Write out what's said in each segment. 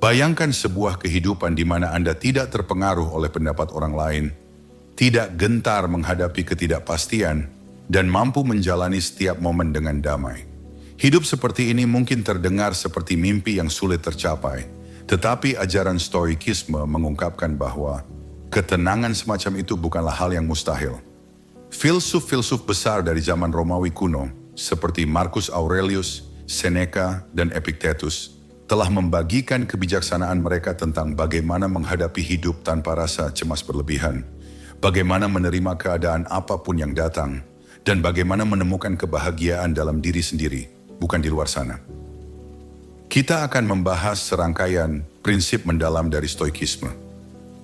Bayangkan sebuah kehidupan di mana Anda tidak terpengaruh oleh pendapat orang lain, tidak gentar menghadapi ketidakpastian, dan mampu menjalani setiap momen dengan damai. Hidup seperti ini mungkin terdengar seperti mimpi yang sulit tercapai, tetapi ajaran Stoikisme mengungkapkan bahwa ketenangan semacam itu bukanlah hal yang mustahil. Filsuf-filsuf besar dari zaman Romawi kuno, seperti Marcus Aurelius, Seneca, dan Epictetus, telah membagikan kebijaksanaan mereka tentang bagaimana menghadapi hidup tanpa rasa cemas berlebihan, bagaimana menerima keadaan apapun yang datang, dan bagaimana menemukan kebahagiaan dalam diri sendiri, bukan di luar sana. Kita akan membahas serangkaian prinsip mendalam dari Stoikisme,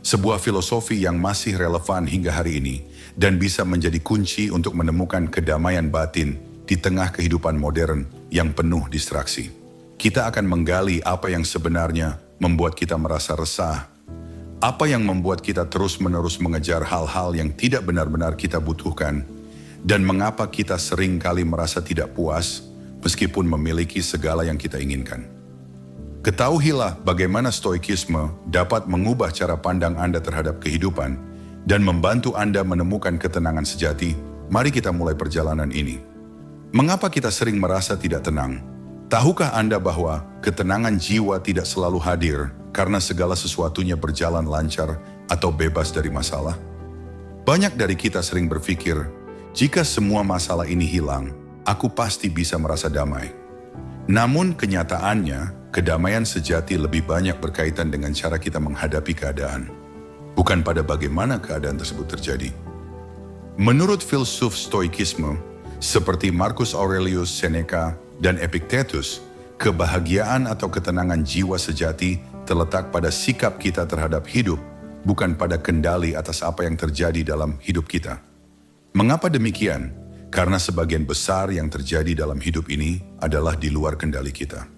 sebuah filosofi yang masih relevan hingga hari ini dan bisa menjadi kunci untuk menemukan kedamaian batin di tengah kehidupan modern yang penuh distraksi. Kita akan menggali apa yang sebenarnya membuat kita merasa resah, apa yang membuat kita terus-menerus mengejar hal-hal yang tidak benar-benar kita butuhkan, dan mengapa kita sering kali merasa tidak puas meskipun memiliki segala yang kita inginkan. Ketahuilah bagaimana Stoikisme dapat mengubah cara pandang Anda terhadap kehidupan dan membantu Anda menemukan ketenangan sejati. Mari kita mulai perjalanan ini. Mengapa kita sering merasa tidak tenang? Tahukah Anda bahwa ketenangan jiwa tidak selalu hadir karena segala sesuatunya berjalan lancar atau bebas dari masalah? Banyak dari kita sering berpikir, jika semua masalah ini hilang, aku pasti bisa merasa damai. Namun kenyataannya, kedamaian sejati lebih banyak berkaitan dengan cara kita menghadapi keadaan, bukan pada bagaimana keadaan tersebut terjadi. Menurut filsuf Stoikisme, seperti Marcus Aurelius, Seneca, dan Epictetus, kebahagiaan atau ketenangan jiwa sejati terletak pada sikap kita terhadap hidup, bukan pada kendali atas apa yang terjadi dalam hidup kita. Mengapa demikian? Karena sebagian besar yang terjadi dalam hidup ini adalah di luar kendali kita.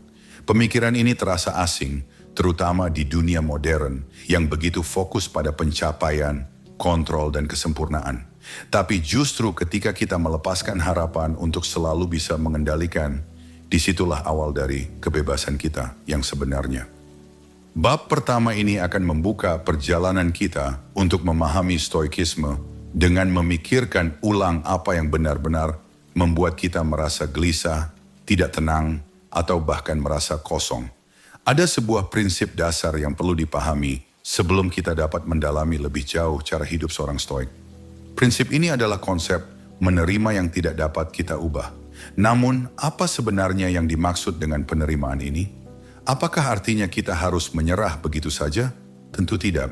Pemikiran ini terasa asing, terutama di dunia modern yang begitu fokus pada pencapaian, kontrol, dan kesempurnaan. Tapi justru ketika kita melepaskan harapan untuk selalu bisa mengendalikan, disitulah awal dari kebebasan kita yang sebenarnya. Bab pertama ini akan membuka perjalanan kita untuk memahami Stoikisme dengan memikirkan ulang apa yang benar-benar membuat kita merasa gelisah, tidak tenang, atau bahkan merasa kosong. Ada sebuah prinsip dasar yang perlu dipahami sebelum kita dapat mendalami lebih jauh cara hidup seorang Stoik. Prinsip ini adalah konsep menerima yang tidak dapat kita ubah. Namun, apa sebenarnya yang dimaksud dengan penerimaan ini? Apakah artinya kita harus menyerah begitu saja? Tentu tidak.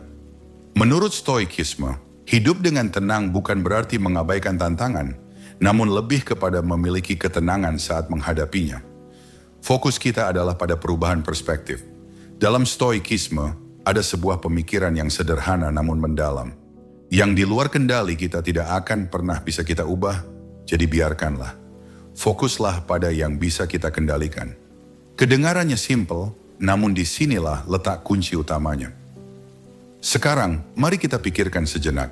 Menurut Stoikisme, hidup dengan tenang bukan berarti mengabaikan tantangan, namun lebih kepada memiliki ketenangan saat menghadapinya. Fokus kita adalah pada perubahan perspektif. Dalam Stoikisme, ada sebuah pemikiran yang sederhana namun mendalam. Yang di luar kendali kita tidak akan pernah bisa kita ubah, jadi biarkanlah. Fokuslah pada yang bisa kita kendalikan. Kedengarannya simpel, namun disinilah letak kunci utamanya. Sekarang, mari kita pikirkan sejenak.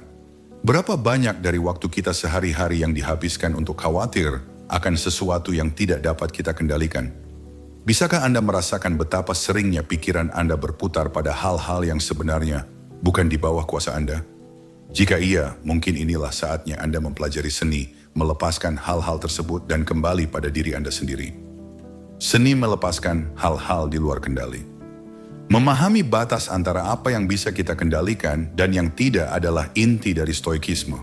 Berapa banyak dari waktu kita sehari-hari yang dihabiskan untuk khawatir akan sesuatu yang tidak dapat kita kendalikan? Bisakah Anda merasakan betapa seringnya pikiran Anda berputar pada hal-hal yang sebenarnya bukan di bawah kuasa Anda? Jika iya, mungkin inilah saatnya Anda mempelajari seni, melepaskan hal-hal tersebut dan kembali pada diri Anda sendiri. Seni melepaskan hal-hal di luar kendali. Memahami batas antara apa yang bisa kita kendalikan dan yang tidak adalah inti dari Stoikisme.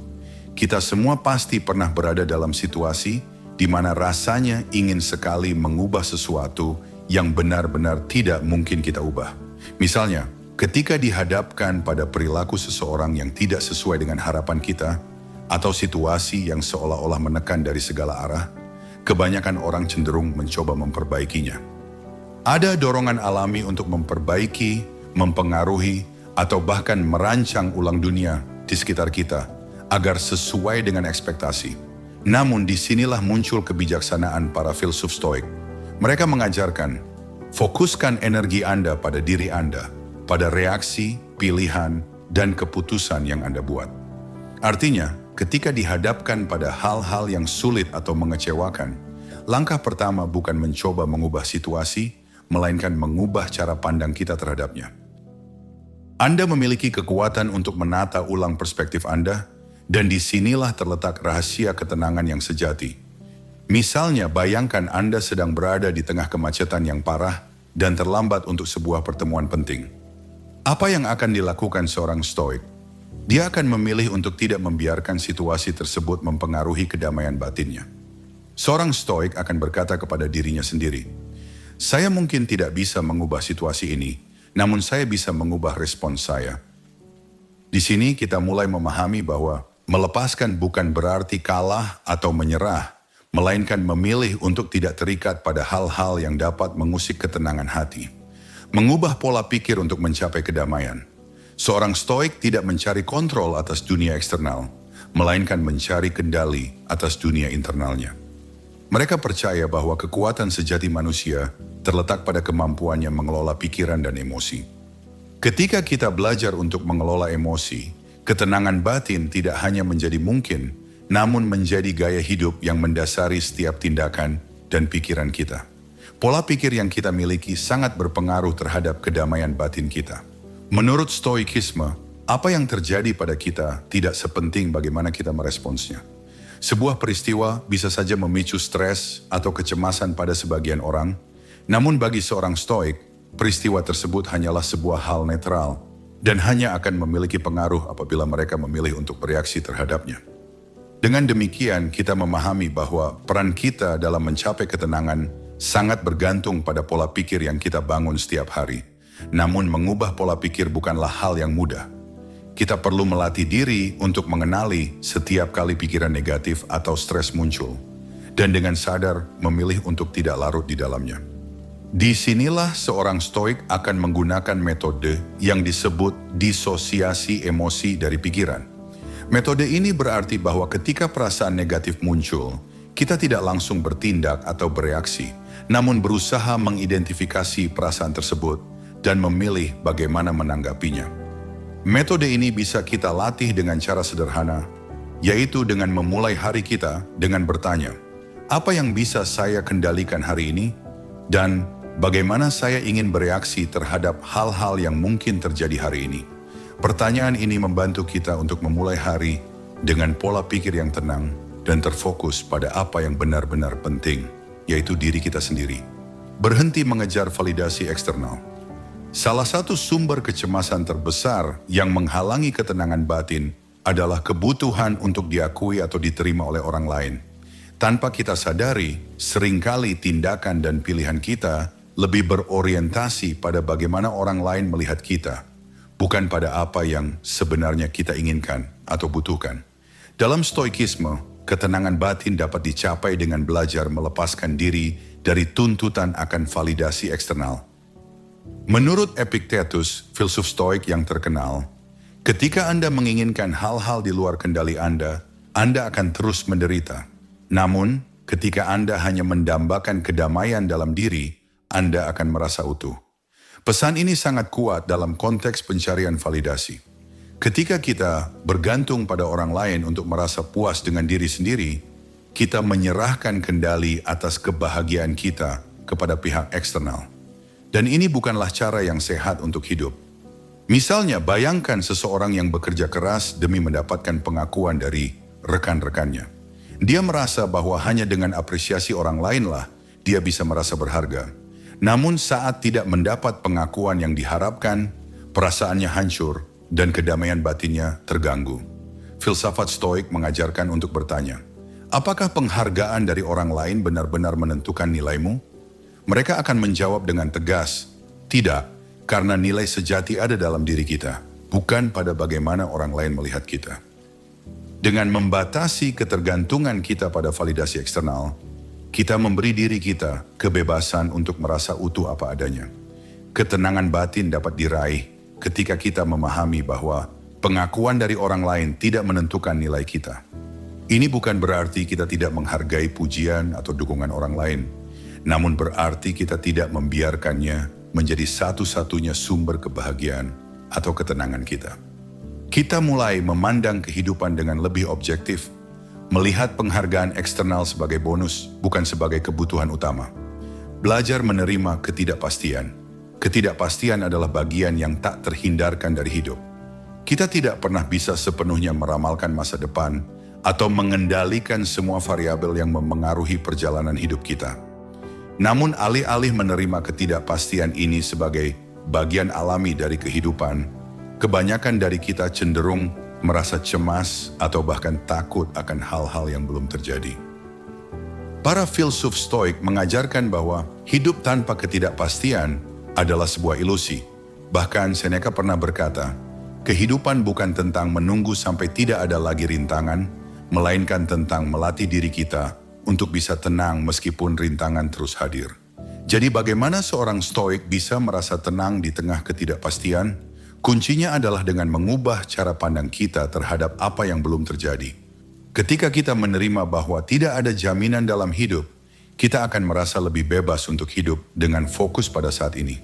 Kita semua pasti pernah berada dalam situasi di mana rasanya ingin sekali mengubah sesuatu yang benar-benar tidak mungkin kita ubah. Misalnya, ketika dihadapkan pada perilaku seseorang yang tidak sesuai dengan harapan kita, atau situasi yang seolah-olah menekan dari segala arah, kebanyakan orang cenderung mencoba memperbaikinya. Ada dorongan alami untuk memperbaiki, mempengaruhi, atau bahkan merancang ulang dunia di sekitar kita agar sesuai dengan ekspektasi. Namun disinilah muncul kebijaksanaan para filsuf Stoik. Mereka mengajarkan, fokuskan energi Anda pada diri Anda, pada reaksi, pilihan, dan keputusan yang Anda buat. Artinya, ketika dihadapkan pada hal-hal yang sulit atau mengecewakan, langkah pertama bukan mencoba mengubah situasi, melainkan mengubah cara pandang kita terhadapnya. Anda memiliki kekuatan untuk menata ulang perspektif Anda, dan disinilah terletak rahasia ketenangan yang sejati. Misalnya, bayangkan Anda sedang berada di tengah kemacetan yang parah dan terlambat untuk sebuah pertemuan penting. Apa yang akan dilakukan seorang Stoik? Dia akan memilih untuk tidak membiarkan situasi tersebut mempengaruhi kedamaian batinnya. Seorang Stoik akan berkata kepada dirinya sendiri, "Saya mungkin tidak bisa mengubah situasi ini, namun saya bisa mengubah respons saya." Di sini kita mulai memahami bahwa melepaskan bukan berarti kalah atau menyerah, melainkan memilih untuk tidak terikat pada hal-hal yang dapat mengusik ketenangan hati. Mengubah pola pikir untuk mencapai kedamaian. Seorang Stoik tidak mencari kontrol atas dunia eksternal, melainkan mencari kendali atas dunia internalnya. Mereka percaya bahwa kekuatan sejati manusia terletak pada kemampuannya mengelola pikiran dan emosi. Ketika kita belajar untuk mengelola emosi, ketenangan batin tidak hanya menjadi mungkin, namun menjadi gaya hidup yang mendasari setiap tindakan dan pikiran kita. Pola pikir yang kita miliki sangat berpengaruh terhadap kedamaian batin kita. Menurut Stoikisme, apa yang terjadi pada kita tidak sepenting bagaimana kita meresponsnya. Sebuah peristiwa bisa saja memicu stres atau kecemasan pada sebagian orang, namun bagi seorang Stoik, peristiwa tersebut hanyalah sebuah hal netral dan hanya akan memiliki pengaruh apabila mereka memilih untuk bereaksi terhadapnya. Dengan demikian, kita memahami bahwa peran kita dalam mencapai ketenangan sangat bergantung pada pola pikir yang kita bangun setiap hari. Namun mengubah pola pikir bukanlah hal yang mudah. Kita perlu melatih diri untuk mengenali setiap kali pikiran negatif atau stres muncul, dan dengan sadar memilih untuk tidak larut di dalamnya. Disinilah seorang Stoik akan menggunakan metode yang disebut disosiasi emosi dari pikiran. Metode ini berarti bahwa ketika perasaan negatif muncul, kita tidak langsung bertindak atau bereaksi, namun berusaha mengidentifikasi perasaan tersebut dan memilih bagaimana menanggapinya. Metode ini bisa kita latih dengan cara sederhana, yaitu dengan memulai hari kita dengan bertanya, apa yang bisa saya kendalikan hari ini? Dan bagaimana saya ingin bereaksi terhadap hal-hal yang mungkin terjadi hari ini? Pertanyaan ini membantu kita untuk memulai hari dengan pola pikir yang tenang dan terfokus pada apa yang benar-benar penting, yaitu diri kita sendiri. Berhenti mengejar validasi eksternal. Salah satu sumber kecemasan terbesar yang menghalangi ketenangan batin adalah kebutuhan untuk diakui atau diterima oleh orang lain. Tanpa kita sadari, seringkali tindakan dan pilihan kita lebih berorientasi pada bagaimana orang lain melihat kita, bukan pada apa yang sebenarnya kita inginkan atau butuhkan. Dalam Stoikisme, ketenangan batin dapat dicapai dengan belajar melepaskan diri dari tuntutan akan validasi eksternal. Menurut Epictetus, filsuf Stoik yang terkenal, ketika Anda menginginkan hal-hal di luar kendali Anda akan terus menderita. Namun, ketika Anda hanya mendambakan kedamaian dalam diri, Anda akan merasa utuh. Pesan ini sangat kuat dalam konteks pencarian validasi. Ketika kita bergantung pada orang lain untuk merasa puas dengan diri sendiri, kita menyerahkan kendali atas kebahagiaan kita kepada pihak eksternal. Dan ini bukanlah cara yang sehat untuk hidup. Misalnya, bayangkan seseorang yang bekerja keras demi mendapatkan pengakuan dari rekan-rekannya. Dia merasa bahwa hanya dengan apresiasi orang lainlah dia bisa merasa berharga. Namun saat tidak mendapat pengakuan yang diharapkan, perasaannya hancur dan kedamaian batinnya terganggu. Filsafat Stoik mengajarkan untuk bertanya, apakah penghargaan dari orang lain benar-benar menentukan nilaimu? Mereka akan menjawab dengan tegas, tidak, karena nilai sejati ada dalam diri kita, bukan pada bagaimana orang lain melihat kita. Dengan membatasi ketergantungan kita pada validasi eksternal, kita memberi diri kita kebebasan untuk merasa utuh apa adanya. Ketenangan batin dapat diraih ketika kita memahami bahwa pengakuan dari orang lain tidak menentukan nilai kita. Ini bukan berarti kita tidak menghargai pujian atau dukungan orang lain, namun berarti kita tidak membiarkannya menjadi satu-satunya sumber kebahagiaan atau ketenangan kita. Kita mulai memandang kehidupan dengan lebih objektif, melihat penghargaan eksternal sebagai bonus, bukan sebagai kebutuhan utama. Belajar menerima ketidakpastian. Ketidakpastian adalah bagian yang tak terhindarkan dari hidup. Kita tidak pernah bisa sepenuhnya meramalkan masa depan atau mengendalikan semua variabel yang memengaruhi perjalanan hidup kita. Namun alih-alih menerima ketidakpastian ini sebagai bagian alami dari kehidupan, kebanyakan dari kita cenderung merasa cemas atau bahkan takut akan hal-hal yang belum terjadi. Para filsuf Stoik mengajarkan bahwa hidup tanpa ketidakpastian adalah sebuah ilusi. Bahkan Seneca pernah berkata, kehidupan bukan tentang menunggu sampai tidak ada lagi rintangan, melainkan tentang melatih diri kita untuk bisa tenang meskipun rintangan terus hadir. Jadi bagaimana seorang Stoik bisa merasa tenang di tengah ketidakpastian? Kuncinya adalah dengan mengubah cara pandang kita terhadap apa yang belum terjadi. Ketika kita menerima bahwa tidak ada jaminan dalam hidup, kita akan merasa lebih bebas untuk hidup dengan fokus pada saat ini.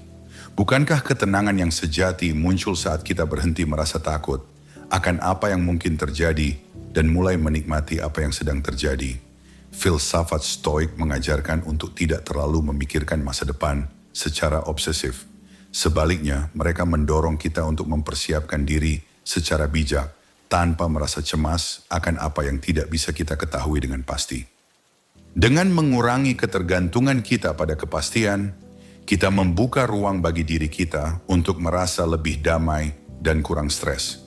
Bukankah ketenangan yang sejati muncul saat kita berhenti merasa takut akan apa yang mungkin terjadi dan mulai menikmati apa yang sedang terjadi? Filsafat Stoik mengajarkan untuk tidak terlalu memikirkan masa depan secara obsesif. Sebaliknya, mereka mendorong kita untuk mempersiapkan diri secara bijak, tanpa merasa cemas akan apa yang tidak bisa kita ketahui dengan pasti. Dengan mengurangi ketergantungan kita pada kepastian, kita membuka ruang bagi diri kita untuk merasa lebih damai dan kurang stres.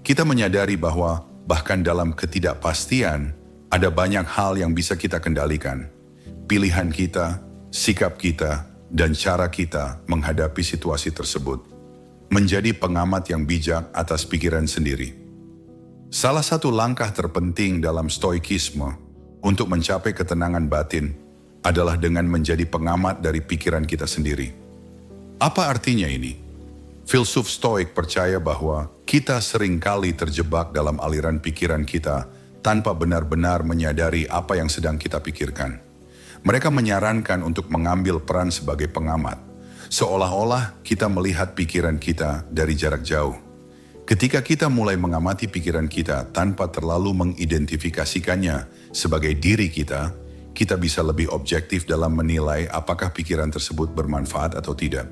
Kita menyadari bahwa bahkan dalam ketidakpastian, ada banyak hal yang bisa kita kendalikan. Pilihan kita, sikap kita, dan cara kita menghadapi situasi tersebut. Menjadi pengamat yang bijak atas pikiran sendiri. Salah satu langkah terpenting dalam stoikisme untuk mencapai ketenangan batin adalah dengan menjadi pengamat dari pikiran kita sendiri. Apa artinya ini? Filsuf Stoik percaya bahwa kita seringkali terjebak dalam aliran pikiran kita tanpa benar-benar menyadari apa yang sedang kita pikirkan. Mereka menyarankan untuk mengambil peran sebagai pengamat, seolah-olah kita melihat pikiran kita dari jarak jauh. Ketika kita mulai mengamati pikiran kita tanpa terlalu mengidentifikasikannya sebagai diri kita, kita bisa lebih objektif dalam menilai apakah pikiran tersebut bermanfaat atau tidak.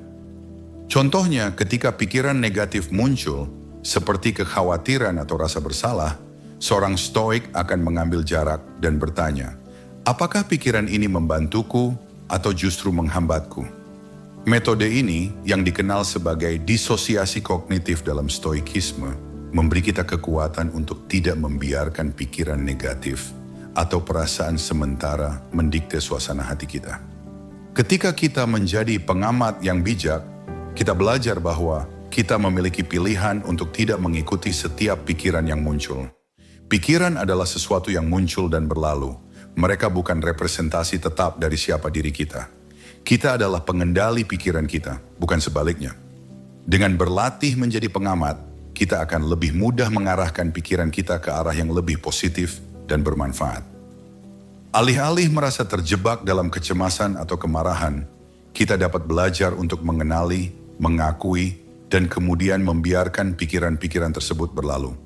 Contohnya, ketika pikiran negatif muncul, seperti kekhawatiran atau rasa bersalah, seorang Stoik akan mengambil jarak dan bertanya, apakah pikiran ini membantuku atau justru menghambatku? Metode ini, yang dikenal sebagai disosiasi kognitif dalam stoikisme, memberi kita kekuatan untuk tidak membiarkan pikiran negatif atau perasaan sementara mendikte suasana hati kita. Ketika kita menjadi pengamat yang bijak, kita belajar bahwa kita memiliki pilihan untuk tidak mengikuti setiap pikiran yang muncul. Pikiran adalah sesuatu yang muncul dan berlalu. Mereka bukan representasi tetap dari siapa diri kita. Kita adalah pengendali pikiran kita, bukan sebaliknya. Dengan berlatih menjadi pengamat, kita akan lebih mudah mengarahkan pikiran kita ke arah yang lebih positif dan bermanfaat. Alih-alih merasa terjebak dalam kecemasan atau kemarahan, kita dapat belajar untuk mengenali, mengakui, dan kemudian membiarkan pikiran-pikiran tersebut berlalu.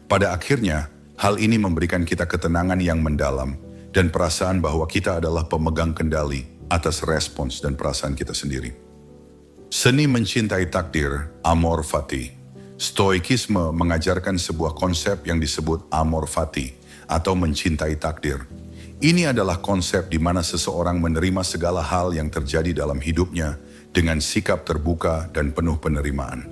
Pada akhirnya, hal ini memberikan kita ketenangan yang mendalam dan perasaan bahwa kita adalah pemegang kendali atas respons dan perasaan kita sendiri. Seni mencintai takdir, amor fati. Stoikisme mengajarkan sebuah konsep yang disebut amor fati atau mencintai takdir. Ini adalah konsep di mana seseorang menerima segala hal yang terjadi dalam hidupnya dengan sikap terbuka dan penuh penerimaan.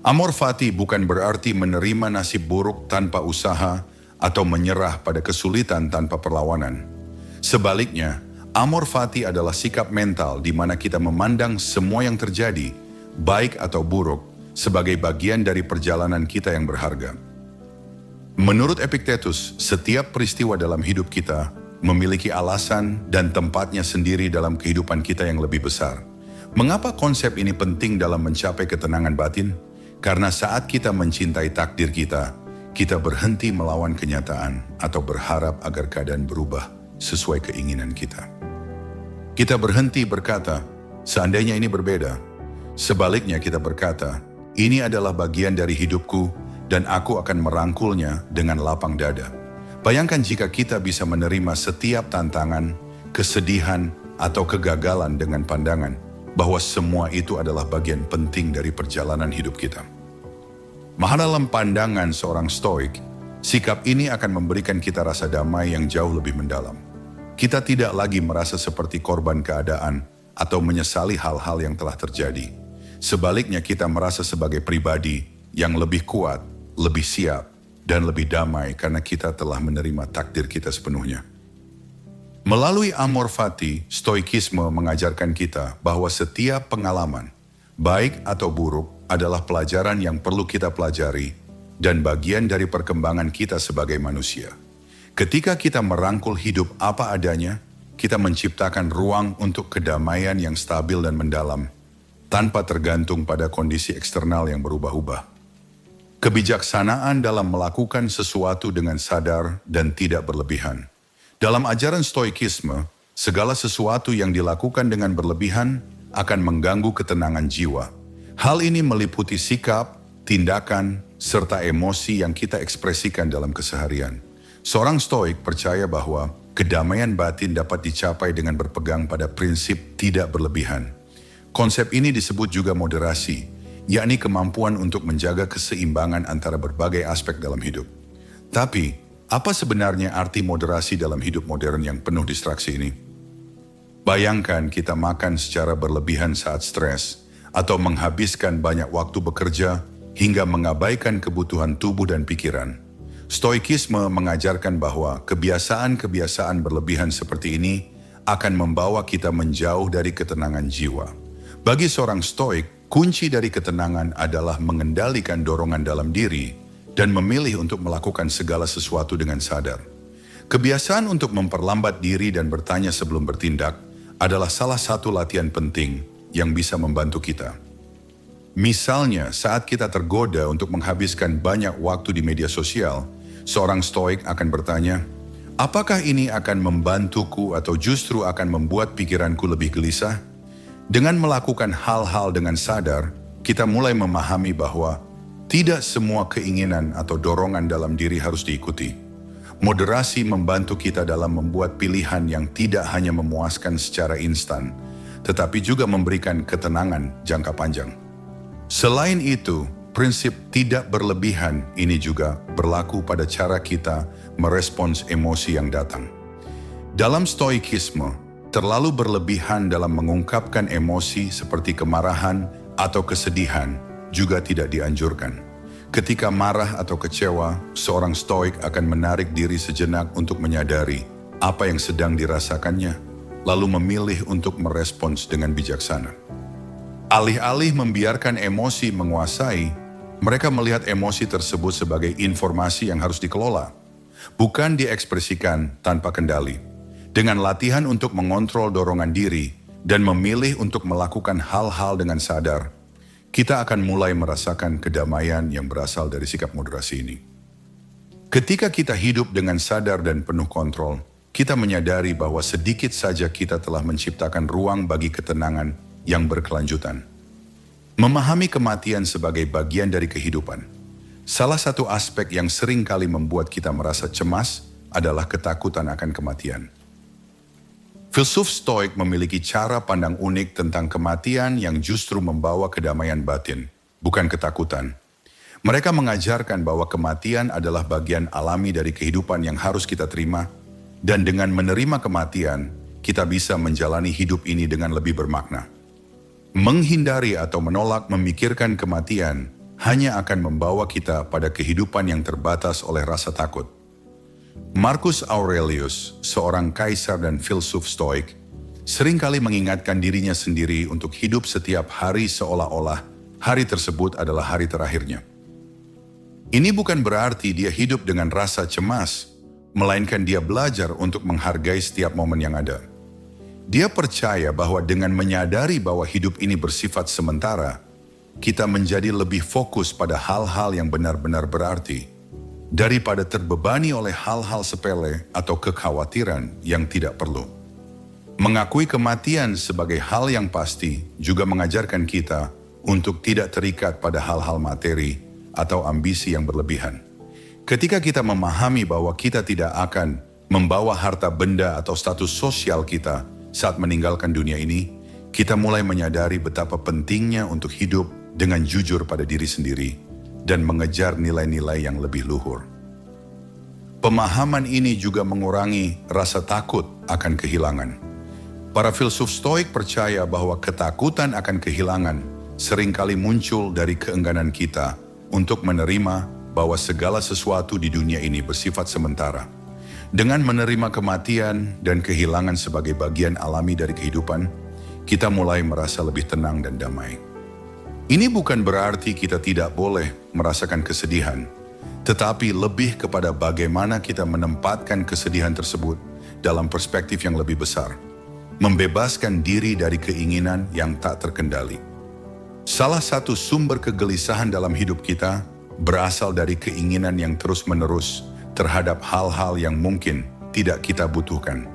Amor fati bukan berarti menerima nasib buruk tanpa usaha atau menyerah pada kesulitan tanpa perlawanan. Sebaliknya, amor fati adalah sikap mental di mana kita memandang semua yang terjadi, baik atau buruk, sebagai bagian dari perjalanan kita yang berharga. Menurut Epictetus, setiap peristiwa dalam hidup kita memiliki alasan dan tempatnya sendiri dalam kehidupan kita yang lebih besar. Mengapa konsep ini penting dalam mencapai ketenangan batin? Karena saat kita mencintai takdir kita, kita berhenti melawan kenyataan atau berharap agar keadaan berubah sesuai keinginan kita. Kita berhenti berkata, seandainya ini berbeda. Sebaliknya kita berkata, ini adalah bagian dari hidupku dan aku akan merangkulnya dengan lapang dada. Bayangkan jika kita bisa menerima setiap tantangan, kesedihan, atau kegagalan dengan pandangan bahwa semua itu adalah bagian penting dari perjalanan hidup kita. Maha dalam pandangan seorang Stoik, sikap ini akan memberikan kita rasa damai yang jauh lebih mendalam. Kita tidak lagi merasa seperti korban keadaan atau menyesali hal-hal yang telah terjadi. Sebaliknya kita merasa sebagai pribadi yang lebih kuat, lebih siap, dan lebih damai karena kita telah menerima takdir kita sepenuhnya. Melalui Amor Fati, Stoikisme mengajarkan kita bahwa setiap pengalaman, baik atau buruk, adalah pelajaran yang perlu kita pelajari dan bagian dari perkembangan kita sebagai manusia. Ketika kita merangkul hidup apa adanya, kita menciptakan ruang untuk kedamaian yang stabil dan mendalam, tanpa tergantung pada kondisi eksternal yang berubah-ubah. Kebijaksanaan dalam melakukan sesuatu dengan sadar dan tidak berlebihan. Dalam ajaran Stoikisme, segala sesuatu yang dilakukan dengan berlebihan akan mengganggu ketenangan jiwa. Hal ini meliputi sikap, tindakan, serta emosi yang kita ekspresikan dalam keseharian. Seorang Stoik percaya bahwa kedamaian batin dapat dicapai dengan berpegang pada prinsip tidak berlebihan. Konsep ini disebut juga moderasi, yakni kemampuan untuk menjaga keseimbangan antara berbagai aspek dalam hidup. Tapi, apa sebenarnya arti moderasi dalam hidup modern yang penuh distraksi ini? Bayangkan kita makan secara berlebihan saat stres, atau menghabiskan banyak waktu bekerja hingga mengabaikan kebutuhan tubuh dan pikiran. Stoikisme mengajarkan bahwa kebiasaan-kebiasaan berlebihan seperti ini akan membawa kita menjauh dari ketenangan jiwa. Bagi seorang Stoik, kunci dari ketenangan adalah mengendalikan dorongan dalam diri dan memilih untuk melakukan segala sesuatu dengan sadar. Kebiasaan untuk memperlambat diri dan bertanya sebelum bertindak adalah salah satu latihan penting yang bisa membantu kita. Misalnya, saat kita tergoda untuk menghabiskan banyak waktu di media sosial, seorang Stoik akan bertanya, apakah ini akan membantuku atau justru akan membuat pikiranku lebih gelisah? Dengan melakukan hal-hal dengan sadar, kita mulai memahami bahwa tidak semua keinginan atau dorongan dalam diri harus diikuti. Moderasi membantu kita dalam membuat pilihan yang tidak hanya memuaskan secara instan, tetapi juga memberikan ketenangan jangka panjang. Selain itu, prinsip tidak berlebihan ini juga berlaku pada cara kita merespons emosi yang datang. Dalam Stoikisme, terlalu berlebihan dalam mengungkapkan emosi seperti kemarahan atau kesedihan juga tidak dianjurkan. Ketika marah atau kecewa, seorang Stoik akan menarik diri sejenak untuk menyadari apa yang sedang dirasakannya, lalu memilih untuk merespons dengan bijaksana. Alih-alih membiarkan emosi menguasai, mereka melihat emosi tersebut sebagai informasi yang harus dikelola, bukan diekspresikan tanpa kendali. Dengan latihan untuk mengontrol dorongan diri dan memilih untuk melakukan hal-hal dengan sadar, kita akan mulai merasakan kedamaian yang berasal dari sikap moderasi ini. Ketika kita hidup dengan sadar dan penuh kontrol, kita menyadari bahwa sedikit saja kita telah menciptakan ruang bagi ketenangan yang berkelanjutan. Memahami kematian sebagai bagian dari kehidupan. Salah satu aspek yang sering kali membuat kita merasa cemas adalah ketakutan akan kematian. Filsuf Stoik memiliki cara pandang unik tentang kematian yang justru membawa kedamaian batin, bukan ketakutan. Mereka mengajarkan bahwa kematian adalah bagian alami dari kehidupan yang harus kita terima, dan dengan menerima kematian, kita bisa menjalani hidup ini dengan lebih bermakna. Menghindari atau menolak memikirkan kematian hanya akan membawa kita pada kehidupan yang terbatas oleh rasa takut. Marcus Aurelius, seorang kaisar dan filsuf Stoik, seringkali mengingatkan dirinya sendiri untuk hidup setiap hari seolah-olah hari tersebut adalah hari terakhirnya. Ini bukan berarti dia hidup dengan rasa cemas, melainkan dia belajar untuk menghargai setiap momen yang ada. Dia percaya bahwa dengan menyadari bahwa hidup ini bersifat sementara, kita menjadi lebih fokus pada hal-hal yang benar-benar berarti, daripada terbebani oleh hal-hal sepele atau kekhawatiran yang tidak perlu. Mengakui kematian sebagai hal yang pasti juga mengajarkan kita untuk tidak terikat pada hal-hal materi atau ambisi yang berlebihan. Ketika kita memahami bahwa kita tidak akan membawa harta benda atau status sosial kita saat meninggalkan dunia ini, kita mulai menyadari betapa pentingnya untuk hidup dengan jujur pada diri sendiri dan mengejar nilai-nilai yang lebih luhur. Pemahaman ini juga mengurangi rasa takut akan kehilangan. Para filsuf Stoik percaya bahwa ketakutan akan kehilangan seringkali muncul dari keengganan kita untuk menerima bahwa segala sesuatu di dunia ini bersifat sementara. Dengan menerima kematian dan kehilangan sebagai bagian alami dari kehidupan, kita mulai merasa lebih tenang dan damai. Ini bukan berarti kita tidak boleh merasakan kesedihan, tetapi lebih kepada bagaimana kita menempatkan kesedihan tersebut dalam perspektif yang lebih besar, membebaskan diri dari keinginan yang tak terkendali. Salah satu sumber kegelisahan dalam hidup kita berasal dari keinginan yang terus-menerus terhadap hal-hal yang mungkin tidak kita butuhkan.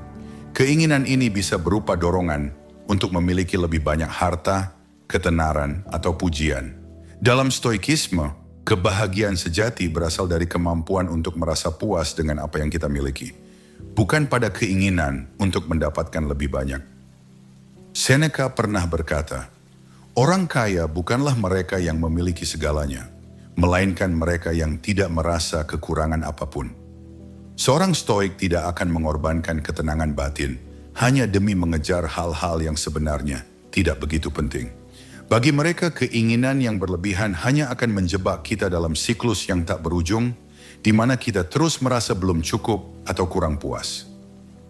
Keinginan ini bisa berupa dorongan untuk memiliki lebih banyak harta, ketenaran, atau pujian. Dalam Stoikisme, kebahagiaan sejati berasal dari kemampuan untuk merasa puas dengan apa yang kita miliki, bukan pada keinginan untuk mendapatkan lebih banyak. Seneca pernah berkata, "Orang kaya bukanlah mereka yang memiliki segalanya, melainkan mereka yang tidak merasa kekurangan apapun." Seorang Stoik tidak akan mengorbankan ketenangan batin hanya demi mengejar hal-hal yang sebenarnya tidak begitu penting. Bagi mereka, keinginan yang berlebihan hanya akan menjebak kita dalam siklus yang tak berujung, di mana kita terus merasa belum cukup atau kurang puas.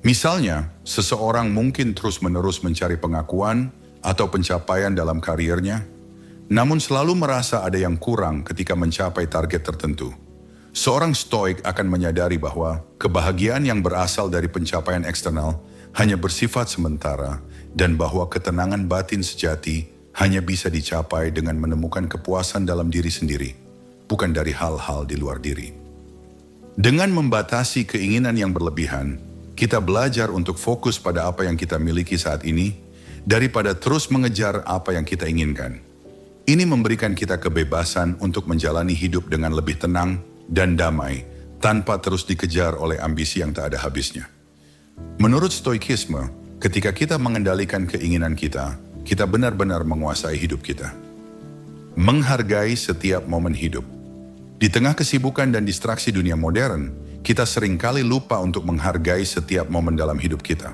Misalnya, seseorang mungkin terus-menerus mencari pengakuan atau pencapaian dalam karirnya, namun selalu merasa ada yang kurang ketika mencapai target tertentu. Seorang Stoik akan menyadari bahwa kebahagiaan yang berasal dari pencapaian eksternal hanya bersifat sementara dan bahwa ketenangan batin sejati hanya bisa dicapai dengan menemukan kepuasan dalam diri sendiri, bukan dari hal-hal di luar diri. Dengan membatasi keinginan yang berlebihan, kita belajar untuk fokus pada apa yang kita miliki saat ini daripada terus mengejar apa yang kita inginkan. Ini memberikan kita kebebasan untuk menjalani hidup dengan lebih tenang dan damai tanpa terus dikejar oleh ambisi yang tak ada habisnya. Menurut Stoikisme, ketika kita mengendalikan keinginan kita, kita benar-benar menguasai hidup kita. Menghargai setiap momen hidup. Di tengah kesibukan dan distraksi dunia modern, kita seringkali lupa untuk menghargai setiap momen dalam hidup kita.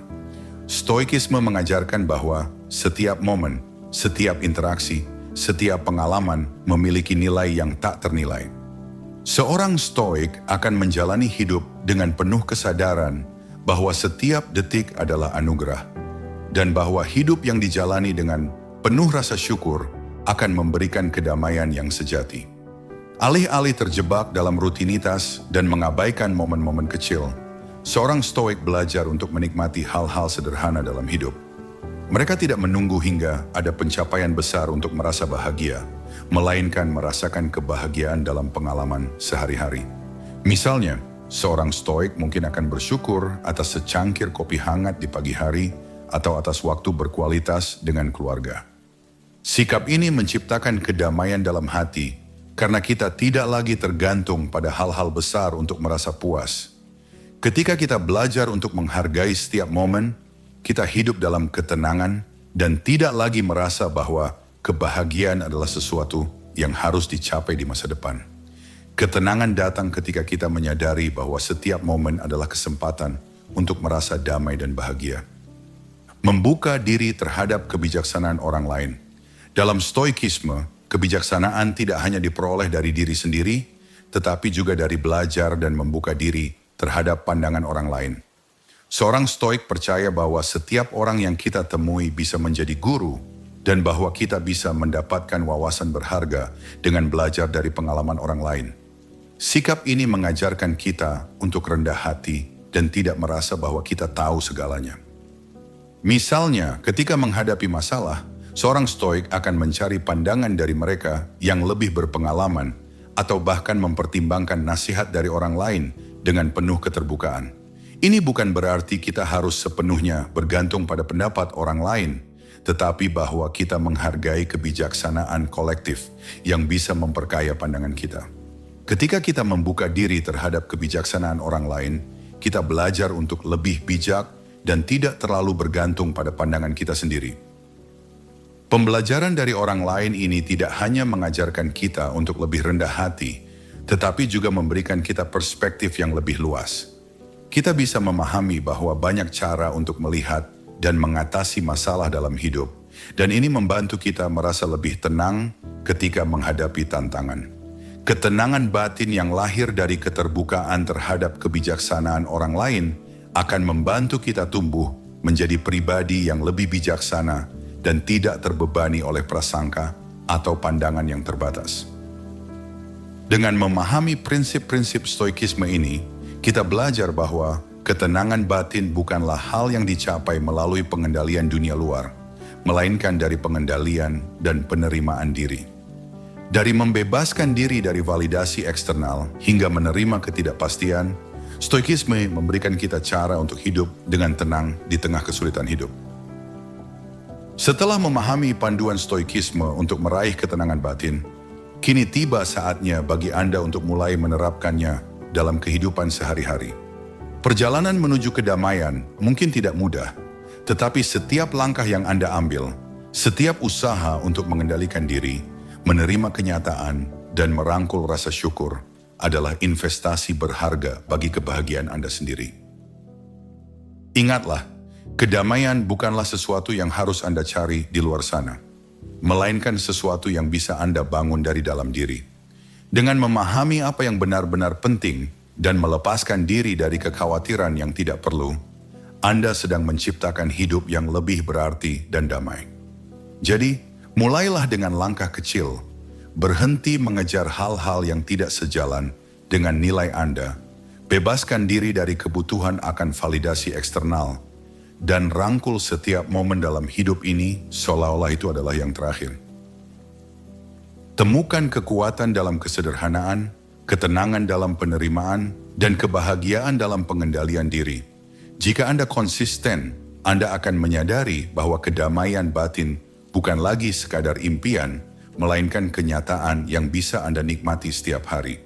Stoikisme mengajarkan bahwa setiap momen, setiap interaksi, setiap pengalaman memiliki nilai yang tak ternilai. Seorang Stoik akan menjalani hidup dengan penuh kesadaran bahwa setiap detik adalah anugerah, dan bahwa hidup yang dijalani dengan penuh rasa syukur akan memberikan kedamaian yang sejati. Alih-alih terjebak dalam rutinitas dan mengabaikan momen-momen kecil, seorang Stoik belajar untuk menikmati hal-hal sederhana dalam hidup. Mereka tidak menunggu hingga ada pencapaian besar untuk merasa bahagia, melainkan merasakan kebahagiaan dalam pengalaman sehari-hari. Misalnya, seorang Stoik mungkin akan bersyukur atas secangkir kopi hangat di pagi hari atau atas waktu berkualitas dengan keluarga. Sikap ini menciptakan kedamaian dalam hati karena kita tidak lagi tergantung pada hal-hal besar untuk merasa puas. Ketika kita belajar untuk menghargai setiap momen, kita hidup dalam ketenangan dan tidak lagi merasa bahwa kebahagiaan adalah sesuatu yang harus dicapai di masa depan. Ketenangan datang ketika kita menyadari bahwa setiap momen adalah kesempatan untuk merasa damai dan bahagia. Membuka diri terhadap kebijaksanaan orang lain. Dalam Stoikisme, kebijaksanaan tidak hanya diperoleh dari diri sendiri, tetapi juga dari belajar dan membuka diri terhadap pandangan orang lain. Seorang Stoik percaya bahwa setiap orang yang kita temui bisa menjadi guru dan bahwa kita bisa mendapatkan wawasan berharga dengan belajar dari pengalaman orang lain. Sikap ini mengajarkan kita untuk rendah hati dan tidak merasa bahwa kita tahu segalanya. Misalnya, ketika menghadapi masalah, seorang Stoik akan mencari pandangan dari mereka yang lebih berpengalaman atau bahkan mempertimbangkan nasihat dari orang lain dengan penuh keterbukaan. Ini bukan berarti kita harus sepenuhnya bergantung pada pendapat orang lain, tetapi bahwa kita menghargai kebijaksanaan kolektif yang bisa memperkaya pandangan kita. Ketika kita membuka diri terhadap kebijaksanaan orang lain, kita belajar untuk lebih bijak dan tidak terlalu bergantung pada pandangan kita sendiri. Pembelajaran dari orang lain ini tidak hanya mengajarkan kita untuk lebih rendah hati, tetapi juga memberikan kita perspektif yang lebih luas. Kita bisa memahami bahwa banyak cara untuk melihat dan mengatasi masalah dalam hidup, dan ini membantu kita merasa lebih tenang ketika menghadapi tantangan. Ketenangan batin yang lahir dari keterbukaan terhadap kebijaksanaan orang lain akan membantu kita tumbuh menjadi pribadi yang lebih bijaksana dan tidak terbebani oleh prasangka atau pandangan yang terbatas. Dengan memahami prinsip-prinsip stoikisme ini, kita belajar bahwa ketenangan batin bukanlah hal yang dicapai melalui pengendalian dunia luar, melainkan dari pengendalian dan penerimaan diri. Dari membebaskan diri dari validasi eksternal hingga menerima ketidakpastian, stoikisme memberikan kita cara untuk hidup dengan tenang di tengah kesulitan hidup. Setelah memahami panduan stoikisme untuk meraih ketenangan batin, kini tiba saatnya bagi Anda untuk mulai menerapkannya dalam kehidupan sehari-hari. Perjalanan menuju kedamaian mungkin tidak mudah, tetapi setiap langkah yang Anda ambil, setiap usaha untuk mengendalikan diri, menerima kenyataan, dan merangkul rasa syukur adalah investasi berharga bagi kebahagiaan Anda sendiri. Ingatlah, kedamaian bukanlah sesuatu yang harus Anda cari di luar sana, melainkan sesuatu yang bisa Anda bangun dari dalam diri. Dengan memahami apa yang benar-benar penting dan melepaskan diri dari kekhawatiran yang tidak perlu, Anda sedang menciptakan hidup yang lebih berarti dan damai. Jadi, mulailah dengan langkah kecil, berhenti mengejar hal-hal yang tidak sejalan dengan nilai Anda, bebaskan diri dari kebutuhan akan validasi eksternal, dan rangkul setiap momen dalam hidup ini seolah-olah itu adalah yang terakhir. Temukan kekuatan dalam kesederhanaan, ketenangan dalam penerimaan, dan kebahagiaan dalam pengendalian diri. Jika Anda konsisten, Anda akan menyadari bahwa kedamaian batin bukan lagi sekadar impian, melainkan kenyataan yang bisa Anda nikmati setiap hari.